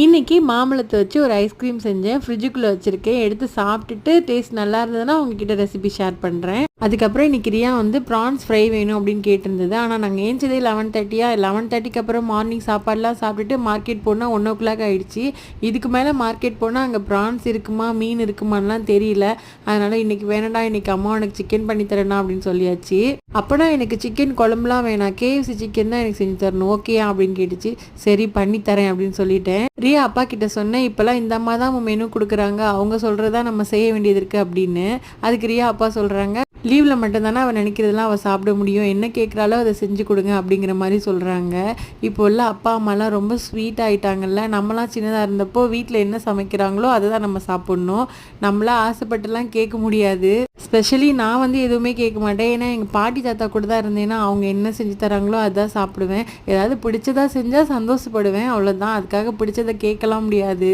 இன்றைக்கி மாம்பழத்தை வச்சு ஒரு ஐஸ்கிரீம் செஞ்சேன். ஃப்ரிட்ஜுக்குள்ளே வச்சுருக்கேன். எடுத்து சாப்பிட்டுட்டு டேஸ்ட் நல்லா இருந்ததுன்னா உங்ககிட்ட ரெசிபி ஷேர் பண்ணுறேன். அதுக்கப்புறம் இன்றைக்கி ரியா ப்ரான்ஸ் ஃப்ரை வேணும் அப்படின்னு கேட்டிருந்தது. ஆனால் நாங்கள் ஏஞ்சதே 11:30க்கு அப்புறம் மார்னிங் சாப்பாடெலாம் சாப்பிட்டுட்டு மார்க்கெட் போனால் 1:00 ஆகிடுச்சு. இதுக்கு மேலே மார்க்கெட் போனால் அங்கே ப்ரான்ஸ் இருக்குமா மீன் இருக்குமான்லாம் தெரியல. அதனால் இன்றைக்கி வேணாண்டா, இன்றைக்கி அம்மா எனக்கு சிக்கன் பண்ணி தரேனா அப்படின்னு சொல்லியாச்சு. அப்போனா எனக்கு சிக்கன் குழம்புலாம் வேணாம், KFC சிக்கன் தான் எனக்கு செஞ்சு தரணும், ஓகேயா அப்படின்னு கேட்டுச்சு. சரி பண்ணித்தரேன் அப்படின்னு சொல்லிட்டேன். ரியா அப்பா கிட்ட சொன்னேன், இப்போல்லாம் இந்த அம்மா தான் மெனு கொடுக்குறாங்க, அவங்க சொல்கிறதா நம்ம செய்ய வேண்டியது இருக்குது அப்படின்னு. அதுக்கு ரியா அப்பா சொல்கிறாங்க, லீவில் மட்டும்தானே அவள் நினைக்கிறதெல்லாம் அவள் சாப்பிட முடியும், என்ன கேட்குறாலோ அதை செஞ்சு கொடுங்க அப்படிங்கிற மாதிரி சொல்கிறாங்க. இப்போ உள்ள அப்பா அம்மாலாம் ரொம்ப ஸ்வீட் ஆகிட்டாங்கல்ல. நம்மளாம் சின்னதாக இருந்தப்போ வீட்டில் என்ன சமைக்கிறாங்களோ அதை தான் நம்ம சாப்பிட்ணும். நம்மளாம் ஆசைப்பட்டுலாம் கேட்க முடியாது. ஸ்பெஷலி நான் எதுவுமே கேட்க மாட்டேன். ஏன்னா எங்கள் பாட்டி தாத்தா கூட தான் இருந்தேன்னா அவங்க என்ன செஞ்சு தராங்களோ அதுதான் சாப்பிடுவேன். ஏதாவது பிடிச்சதா செஞ்சால் சந்தோஷப்படுவேன், அவ்வளோதான். அதுக்காக பிடிச்சதை கேட்கலாம் முடியாது.